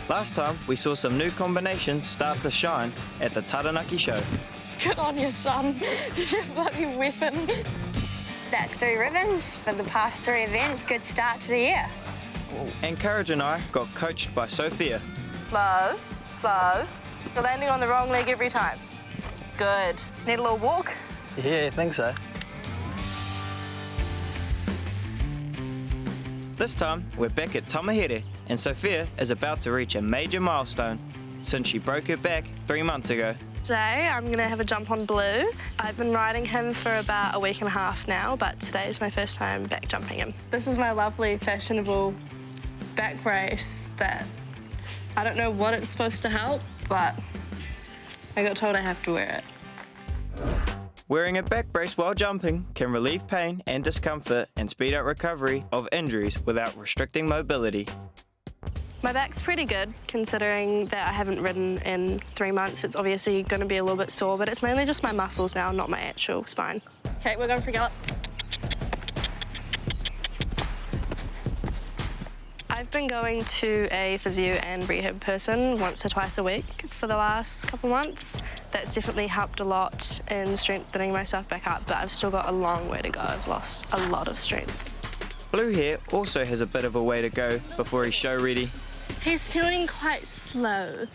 Last time, we saw some new combinations start to shine at the Taranaki show. Good on you, son. You're a bloody weapon. That's 3 ribbons for the past 3 events. Good start to the year. And Courage and I got coached by Sophia. Slow, slow. You're landing on the wrong leg every time. Good. Need a little walk? Yeah, I think so. This time, we're back at Tamahere, and Sophia is about to reach a major milestone since she broke her back 3 months ago. Today, I'm going to have a jump on Blue. I've been riding him for about a week and a half now, but today is my first time back jumping him. This is my lovely, fashionable back brace that I don't know what it's supposed to help, but I got told I have to wear it. Wearing a back brace while jumping can relieve pain and discomfort and speed up recovery of injuries without restricting mobility. My back's pretty good, considering that I haven't ridden in 3 months. It's obviously going to be a little bit sore, but it's mainly just my muscles now, not my actual spine. Okay, we're going for a gallop. I've been going to a physio and rehab person once or twice a week for the last couple months. That's definitely helped a lot in strengthening myself back up, but I've still got a long way to go. I've lost a lot of strength. Blue here also has a bit of a way to go before he's show ready. He's feeling quite slow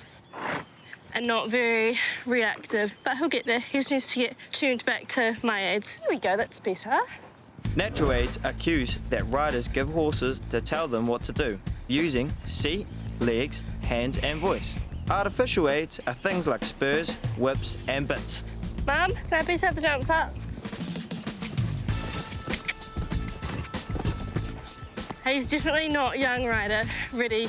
and not very reactive, but he'll get there. He just needs to get tuned back to my aids. There we go, that's better. Natural aids are cues that riders give horses to tell them what to do, using seat, legs, hands and voice. Artificial aids are things like spurs, whips and bits. Mum, can I please have the jumps up? He's definitely not young rider ready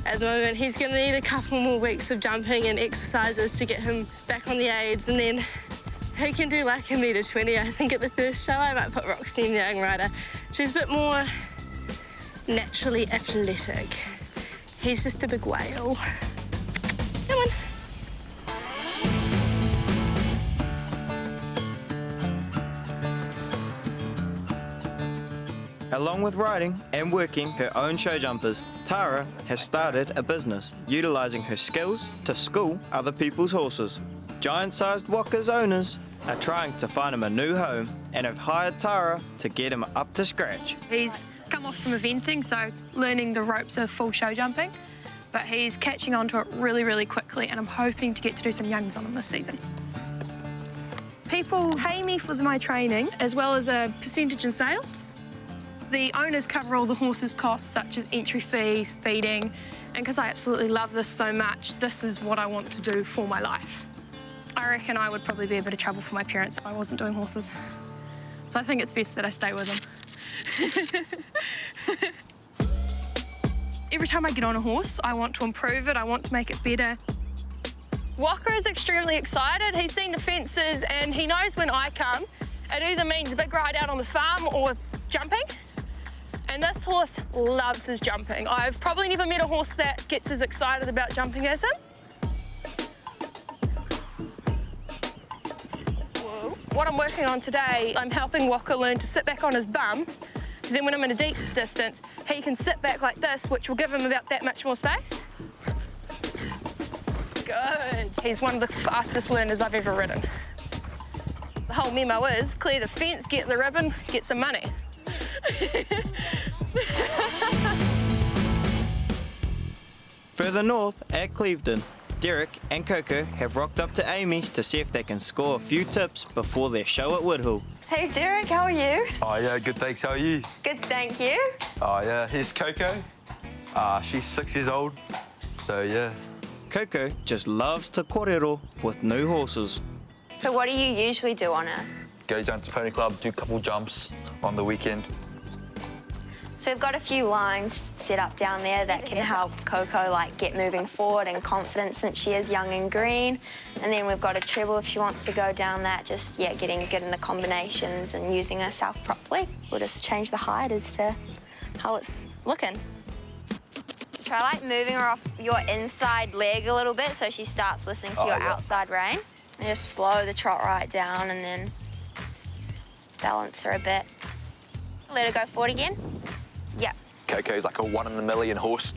at the moment. He's going to need a couple more weeks of jumping and exercises to get him back on the aids, and then he can do like a metre 20. I think at the first show I might put Roxy in the young rider. She's a bit more naturally athletic. He's just a big whale. Come on. Along with riding and working her own show jumpers, Tara has started a business utilising her skills to school other people's horses. Giant-sized Waka's owners are trying to find him a new home and have hired Tara to get him up to scratch. He's come off from eventing, so learning the ropes of full show jumping, but he's catching on to it really, really quickly, and I'm hoping to get to do some youngs on him this season. People pay me for my training, as well as a percentage in sales. The owners cover all the horses' costs, such as entry fees, feeding, and because I absolutely love this so much, this is what I want to do for my life. I reckon I would probably be a bit of trouble for my parents if I wasn't doing horses. So I think it's best that I stay with them. Every time I get on a horse, I want to improve it, I want to make it better. Walker is extremely excited. He's seen the fences and he knows when I come, it either means a big ride out on the farm or jumping. And this horse loves his jumping. I've probably never met a horse that gets as excited about jumping as him. What I'm working on today, I'm helping Walker learn to sit back on his bum, because then when I'm in a deep distance, he can sit back like this, which will give him about that much more space. Good. He's one of the fastest learners I've ever ridden. The whole memo is clear the fence, get the ribbon, get some money. Further north at Clevedon, Derek and Coco have rocked up to Amy's to see if they can score a few tips before their show at Woodhill. Hey Derek, how are you? Oh yeah, good thanks, how are you? Good, thank you. Oh yeah, here's Coco. She's 6 years old, so yeah. Coco just loves to kōrero with new horses. So what do you usually do on her? Go down to Pony Club, do a couple jumps on the weekend. So we've got a few lines set up down there that can help Coco get moving forward and confident since she is young and green. And then we've got a treble if she wants to go down that, just getting good in the combinations and using herself properly. We'll just change the height as to how it's looking. Try moving her off your inside leg a little bit so she starts listening to your outside rein. And just slow the trot right down and then balance her a bit. Let her go forward again. Yep. Coco's like a 1 in a million horse.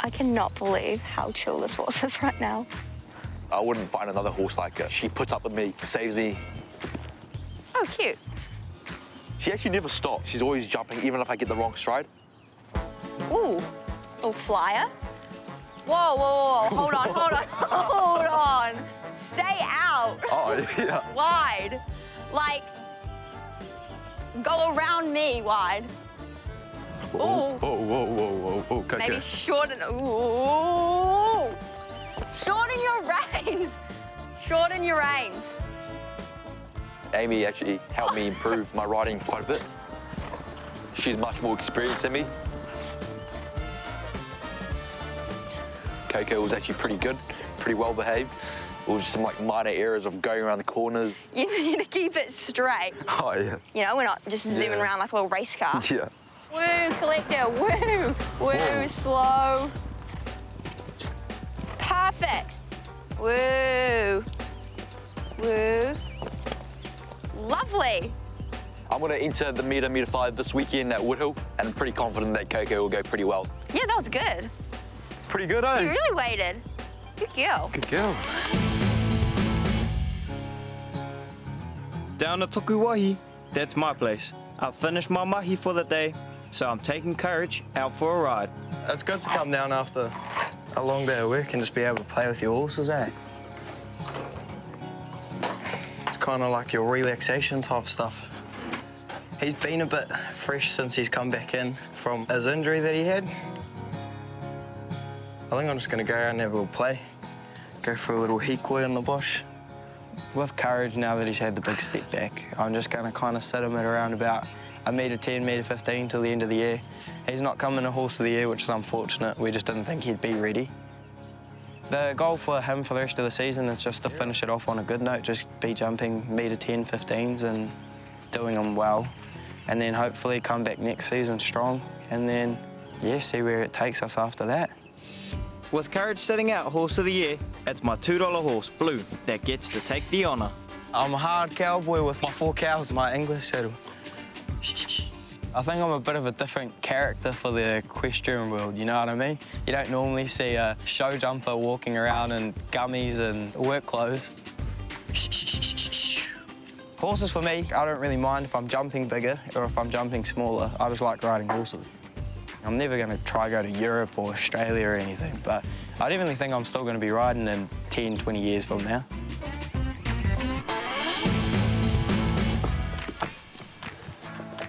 I cannot believe how chill this horse is right now. I wouldn't find another horse like her. She puts up with me, saves me. Oh, cute. She actually never stops. She's always jumping, even if I get the wrong stride. Ooh, little flyer. Whoa, whoa, whoa, hold on, hold on, hold on. Stay out. Oh, yeah. Wide. Like, go around me wide. Ooh. Whoa, whoa, whoa, whoa, whoa. Okay. Maybe shorten, ooh. Shorten your reins. Shorten your reins. Amy actually helped me improve my riding quite a bit. She's much more experienced than me. Coco was actually pretty good, pretty well behaved. It was just some like minor errors of going around the corners. You need to keep it straight. Oh, yeah. You know, we're not just zooming around like a little race car. Yeah. Woo, collector, woo, woo, Whoa. slow. Perfect. Woo, woo. Lovely. I'm going to enter the meter 5 this weekend at Woodhill, and I'm pretty confident that Coco will go pretty well. Yeah, that was good. Pretty good, eh? She really waited. Good girl. Good girl. Down at Tokuwahi, that's my place. I've finished my mahi for the day, so I'm taking Courage out for a ride. It's good to come down after a long day of work and just be able to play with your horses, eh? It's kind of like your relaxation type stuff. He's been a bit fresh since he's come back in from his injury that he had. I think I'm just going to go out and have a little play. Go for a little hikoi in the bush. With Courage, now that he's had the big step back, I'm just going to kind of sit him at around about a metre 10, metre 15 till the end of the year. He's not coming a horse of the year, which is unfortunate. We just didn't think he'd be ready. The goal for him for the rest of the season is just to finish it off on a good note, just be jumping metre 10, 15s and doing them well. And then hopefully come back next season strong and then, yeah, see where it takes us after that. With Courage sitting out Horse of the Year, it's my $2 horse, Blue, that gets to take the honour. I'm a hard cowboy with my 4 cows, my English saddle. I think I'm a bit of a different character for the equestrian world, you know what I mean? You don't normally see a show jumper walking around in gummies and work clothes. Horses for me, I don't really mind if I'm jumping bigger or if I'm jumping smaller. I just like riding horses. I'm never going to try go to Europe or Australia or anything, but I definitely think I'm still going to be riding in 10, 20 years from now.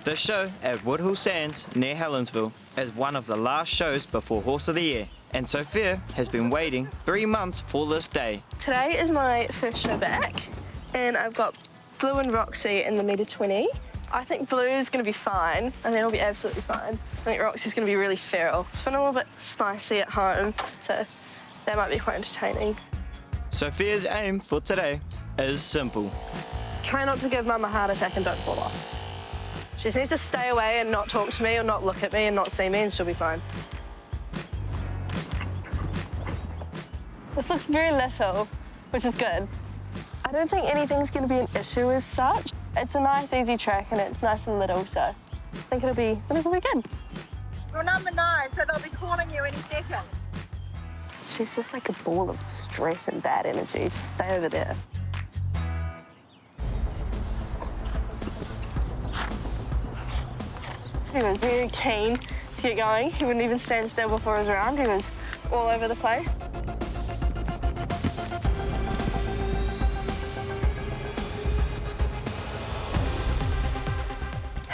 The show at Woodhill Sands near Helensville is one of the last shows before Horse of the Year, and Sophia has been waiting 3 months for this day. Today is my first show back, and I've got Blue and Roxy in the metre 20. I think Blue is going to be fine. I think it'll be absolutely fine. I think Roxy's going to be really feral. It's been a little bit spicy at home, so that might be quite entertaining. Sophia's aim for today is simple. Try not to give Mum a heart attack and don't fall off. She just needs to stay away and not talk to me or not look at me and not see me and she'll be fine. This looks very little, which is good. I don't think anything's going to be an issue as such. It's a nice, easy track and it's nice and little, so I think it'll be good. You're number 9, so they'll be calling you any second. She's just like a ball of stress and bad energy. Just stay over there. He was very keen to get going. He wouldn't even stand still before he was around. He was all over the place.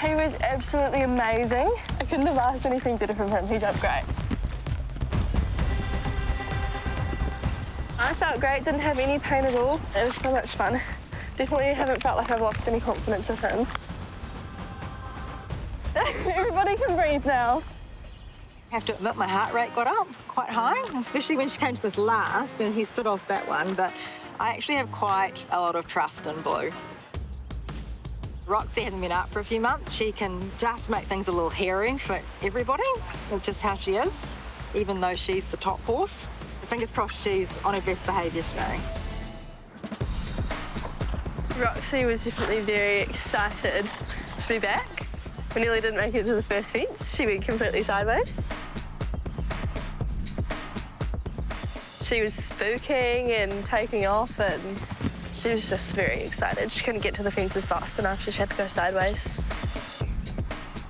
He was absolutely amazing. I couldn't have asked anything better from him. He jumped great. I felt great, didn't have any pain at all. It was so much fun. Definitely haven't felt like I've lost any confidence with him. Everybody can breathe now. I have to admit my heart rate got up quite high, especially when she came to this last and he stood off that one, but I actually have quite a lot of trust in Blue. Roxy hasn't been out for a few months. She can just make things a little hairy for everybody. That's just how she is, even though she's the top horse. Fingers crossed she's on her best behaviour today. Roxy was definitely very excited to be back. We nearly didn't make it to the first fence. She went completely sideways. She was spooking and taking off, and she was just very excited. She couldn't get to the fences fast enough. She had to go sideways.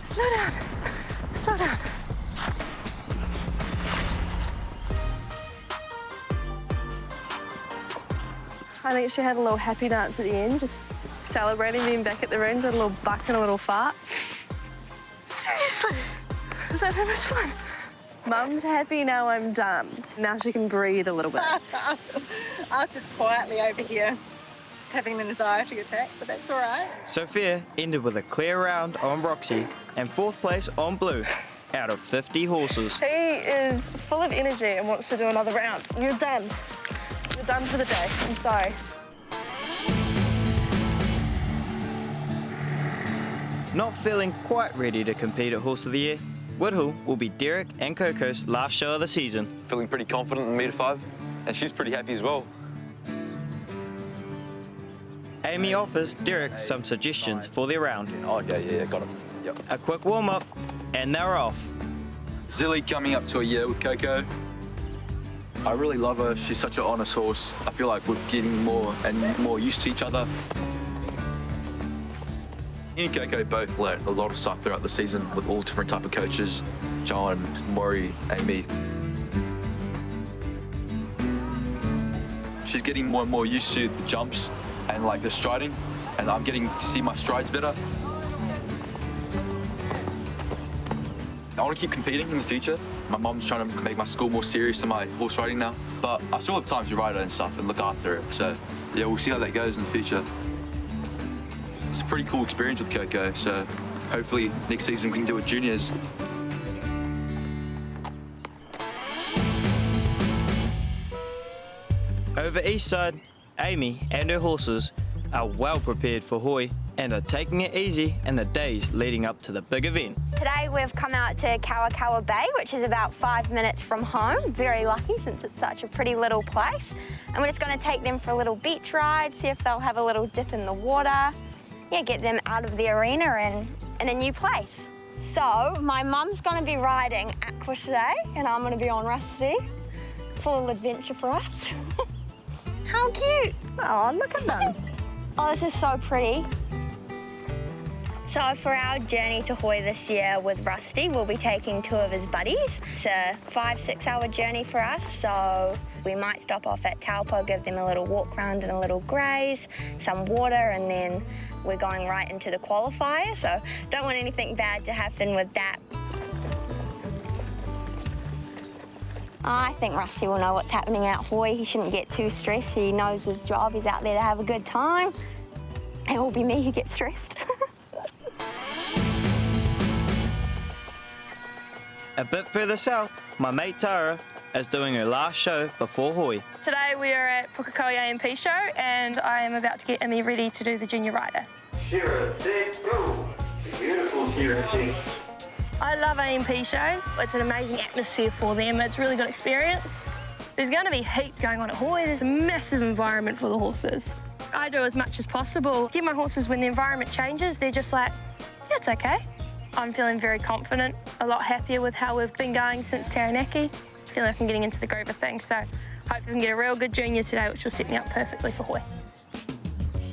Slow down. Slow down. I think she had a little happy dance at the end, just celebrating being back at the rings, a little buck and a little fart. Seriously, is that so much fun? Mum's happy now I'm done. Now she can breathe a little bit. I was just quietly over here having an anxiety attack, but that's all right. Sophia ended with a clear round on Roxy and 4th place on Blue out of 50 horses. He is full of energy and wants to do another round. You're done. You're done for the day. I'm sorry. Not feeling quite ready to compete at Horse of the Year, Woodhill will be Derek and Coco's last show of the season. Feeling pretty confident in metre 5, and she's pretty happy as well. Amy offers Derek some suggestions for their round. Oh, yeah, got it. Yep. A quick warm-up, and they're off. Zilly coming up to a year with Coco. I really love her. She's such an honest horse. I feel like we're getting more and more used to each other. Me and Coco both learned a lot of stuff throughout the season with all different type of coaches, John, Maury, Amy. She's getting more and more used to the jumps and like the striding, and I'm getting to see my strides better. I want to keep competing in the future. My mom's trying to make my school more serious in my horse riding now, but I still have time to ride her and stuff and look after her. So yeah, we'll see how that goes in the future. It's a pretty cool experience with Coco, so hopefully next season we can do it juniors. Over east side, Amy and her horses are well prepared for Hoi and are taking it easy in the days leading up to the big event. Today we've come out to Kawakawa Bay, which is about 5 minutes from home. Very lucky since it's such a pretty little place. And we're just going to take them for a little beach ride, see if they'll have a little dip in the water. Yeah, get them out of the arena and in a new place. So my mum's going to be riding Aqua today and I'm going to be on Rusty. It's a little adventure for us. How cute. Oh, look at them. Oh, this is so pretty. So for our journey to Hoi this year with Rusty, we'll be taking 2 of his buddies. It's a 5-6 hour journey for us, so we might stop off at Taupo, give them a little walk around and a little graze, some water, and then we're going right into the qualifier, so don't want anything bad to happen with that. I think Rusty will know what's happening at Hoi. He shouldn't get too stressed. He knows his job. He's out there to have a good time. It will be me who gets stressed. A bit further south, my mate Tara is doing her last show before Hoi. Today we are at Pukekohe AMP show, and I am about to get Emmy ready to do the junior rider. Shira, set, go! Beautiful Shira, set. I love AMP shows. It's an amazing atmosphere for them. It's a really good experience. There's going to be heaps going on at Hoi. There's a massive environment for the horses. I do as much as possible. Get my horses when the environment changes, they're just like, yeah, it's okay. I'm feeling very confident, a lot happier with how we've been going since Taranaki. I feel like I'm getting into the groove of things, so hope we can get a real good junior today, which will set me up perfectly for Hoi.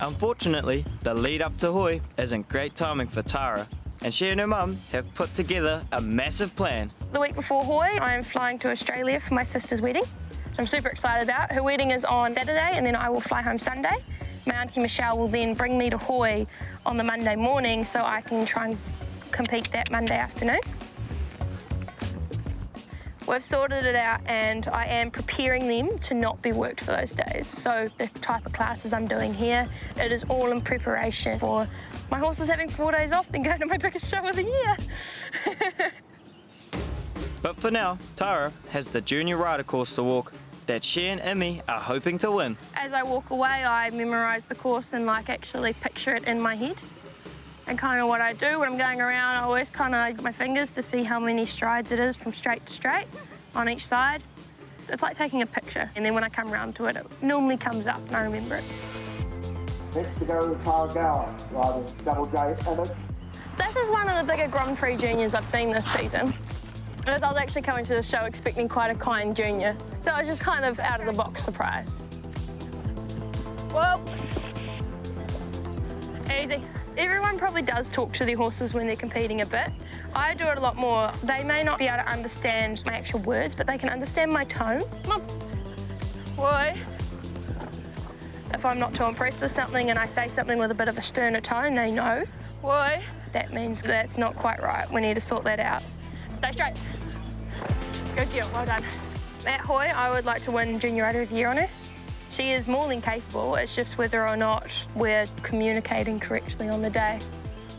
Unfortunately, the lead up to Hoi isn't great timing for Tara, and she and her mum have put together a massive plan. The week before Hoi, I am flying to Australia for my sister's wedding, which I'm super excited about. Her wedding is on Saturday, and then I will fly home Sunday. My auntie Michelle will then bring me to Hoi on the Monday morning so I can try and compete that Monday afternoon. We've sorted it out and I am preparing them to not be worked for those days. So the type of classes I'm doing here, it is all in preparation for my horses having 4 days off and going to my biggest show of the year. But for now, Tara has the junior rider course to walk that she and Emmy are hoping to win. As I walk away, I memorise the course and actually picture it in my head. And kind of what I do when I'm going around, I always kind of use my fingers to see how many strides it is from straight to straight on each side. It's like taking a picture, and then when I come around to it, it normally comes up and I remember it. Next to go is Tara Gowan, riding Double J Image. This is one of the bigger Grand Prix juniors I've seen this season. As I was actually coming to the show expecting quite a kind junior, so I was just kind of out of the box surprise. Whoa. Easy. Everyone probably does talk to their horses when they're competing a bit. I do it a lot more. They may not be able to understand my actual words, but they can understand my tone. Come on. Whoa. If I'm not too impressed with something and I say something with a bit of a sterner tone, they know. Whoa. That means that's not quite right. We need to sort that out. Stay straight. Good girl, well done. At Hoy, I would like to win Junior Rider of the Year on her. She is more than capable, it's just whether or not we're communicating correctly on the day.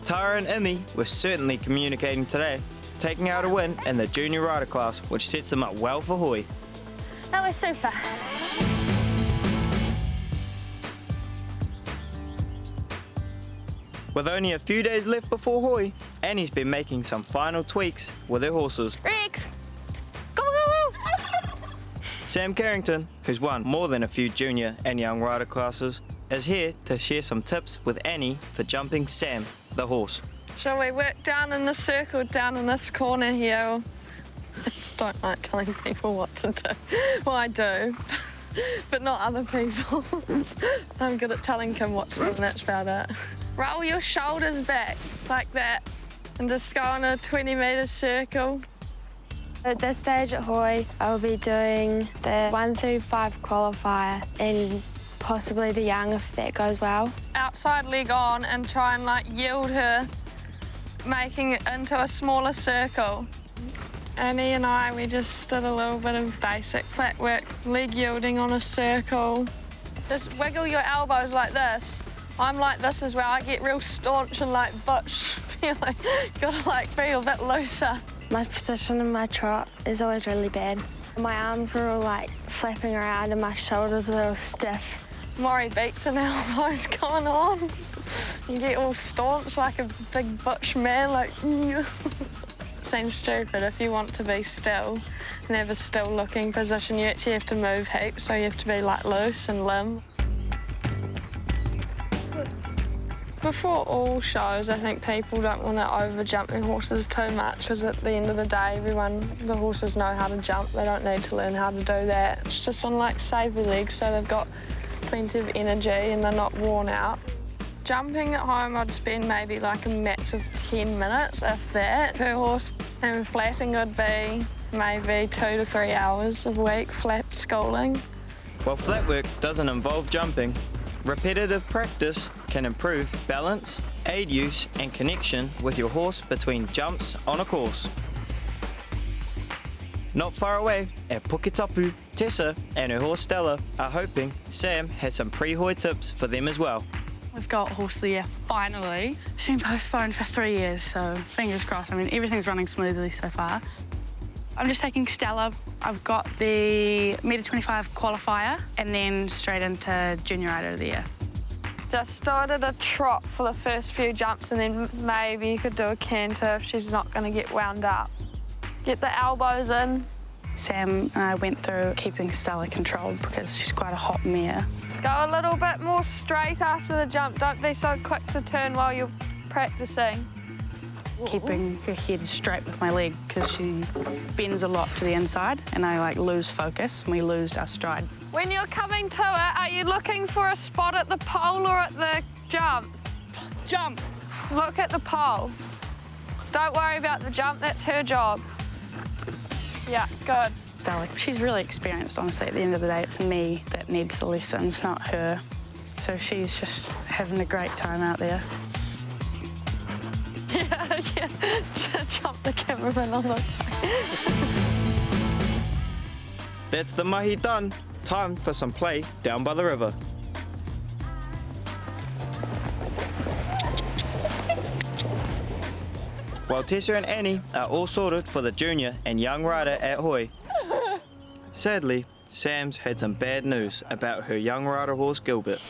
Tara and Emmy were certainly communicating today, taking out a win in the Junior Rider class, which sets them up well for Hoy. That was super. With only a few days left before Hoy, Annie's been making some final tweaks with her horses. Rex! Go, go, go! Sam Carrington, who's won more than a few junior and young rider classes, is here to share some tips with Annie for jumping Sam, the horse. Shall we work down in the circle, down in this corner here? I don't like telling people what to do. Well, I do, but not other people. I'm good at telling Kim what to do, and that's about it. Roll your shoulders back like that and just go in a 20-metre circle. At this stage at Hoy, I'll be doing the 1 through 5 qualifier and possibly the young if that goes well. Outside leg on and try and like yield her, making it into a smaller circle. Annie and I, we just did a little bit of basic flat work, leg yielding on a circle. Just wiggle your elbows like this. I'm like this as well. I get real staunch and like butch feeling. Gotta like be a bit looser. My position in my trot is always really bad. My arms are all like flapping around and my shoulders are all stiff. Maury beats and elbows going on. You get all staunch like a big butch man, like. Seems stupid. If you want to be still and have a still looking position, you actually have to move heaps, so you have to be like loose and limb. Before all shows, I think people don't want to over jump their horses too much because at the end of the day, the horses know how to jump. They don't need to learn how to do that. It's just on like save their legs so they've got plenty of energy and they're not worn out. Jumping at home, I'd spend maybe like a max of 10 minutes, if that, per horse. And flatting would be maybe 2 to 3 hours a week, flat schooling. While flat work doesn't involve jumping, repetitive practice can improve balance, aid use and connection with your horse between jumps on a course. Not far away at Puketapu, Tessa and her horse Stella are hoping Sam has some pre-Hoy tips for them as well. We've got horse of the year, finally. It's been postponed for 3 years, so fingers crossed. I mean, everything's running smoothly so far. I'm just taking Stella. I've got the metre 25 qualifier and then straight into Junior Rider of the Year. Just started a trot for the first few jumps and then maybe you could do a canter if she's not going to get wound up. Get the elbows in. Sam and I went through keeping Stella controlled because she's quite a hot mare. Go a little bit more straight after the jump. Don't be so quick to turn while you're practicing. Keeping her head straight with my leg because she bends a lot to the inside and I like lose focus and we lose our stride. When you're coming to it, are you looking for a spot at the pole or at the jump? Jump! Look at the pole. Don't worry about the jump, that's her job. Yeah, good. Stella, she's really experienced, honestly. At the end of the day, it's me that needs the lessons, not her. So she's just having a great time out there. Yeah. Jump the cameraman on the That's the mahi done. Time for some play down by the river. While Tessa and Annie are all sorted for the junior and young rider at Hoy. Sadly, Sam's had some bad news about her young rider horse Gilbert.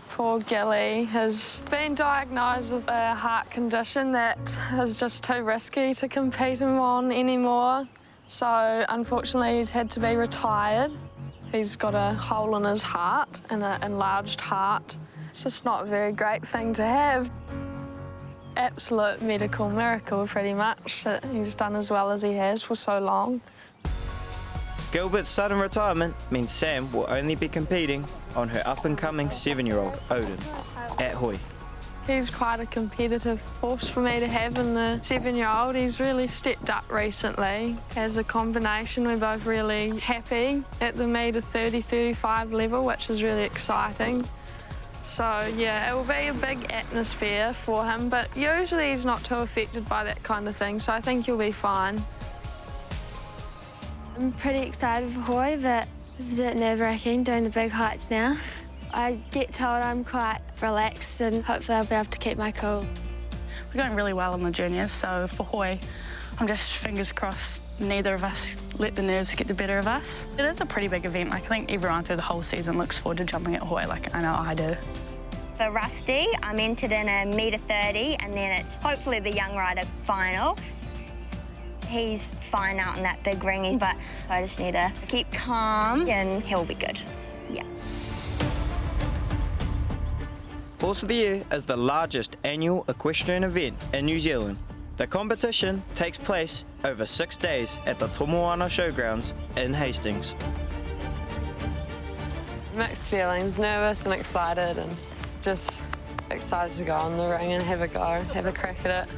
Poor Gilly has been diagnosed with a heart condition that is just too risky to compete him on anymore. So unfortunately he's had to be retired. He's got a hole in his heart and an enlarged heart. It's just not a very great thing to have. absolute medical miracle, pretty much, that he's done as well as he has for so long. Gilbert's sudden retirement means Sam will only be competing on her up-and-coming 7-year-old, Odin, at Hoy. He's quite a competitive horse for me to have in the 7-year-old. He's really stepped up recently. As a combination, we're both really happy at the metre 30-35 level, which is really exciting. So, yeah, it will be a big atmosphere for him, but usually he's not too affected by that kind of thing, so I think he'll be fine. I'm pretty excited for Hoy, but it's a bit nerve-wracking doing the big heights now. I get told I'm quite relaxed and hopefully I'll be able to keep my cool. We're going really well in the juniors, so for Hoy, I'm just fingers crossed neither of us let the nerves get the better of us. It is a pretty big event. Like, I think everyone through the whole season looks forward to jumping at Hoy, like I know I do. For Rusty, I'm entered in a metre 30 and then it's hopefully the young rider final. He's fine out in that big ring, but I just need to keep calm and he'll be good. Yeah. Horse of the Year is the largest annual equestrian event in New Zealand. The competition takes place over 6 days at the Tomoana Showgrounds in Hastings. Mixed feelings, nervous and excited, and just excited to go on the ring and have a go, have a crack at it.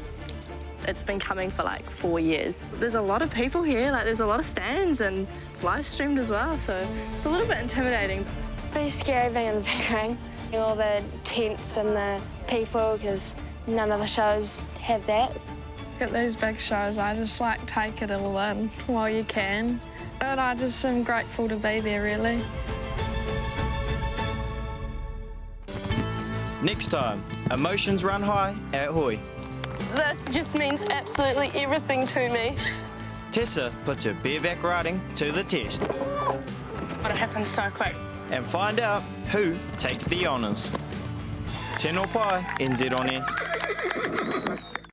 It's been coming for like 4 years. There's a lot of people here, like there's a lot of stands and it's live streamed as well, so it's a little bit intimidating. Pretty scary being in the big ring. All the tents and the people, because none of the shows have that. At these big shows, I just like take it all in while you can. But I just am grateful to be there, really. Next time, emotions run high at Hoy. This just means absolutely everything to me. Tessa puts her bareback riding to the test. But it happened so quick. And find out who takes the honours. Tēnō pai, NZ On Air.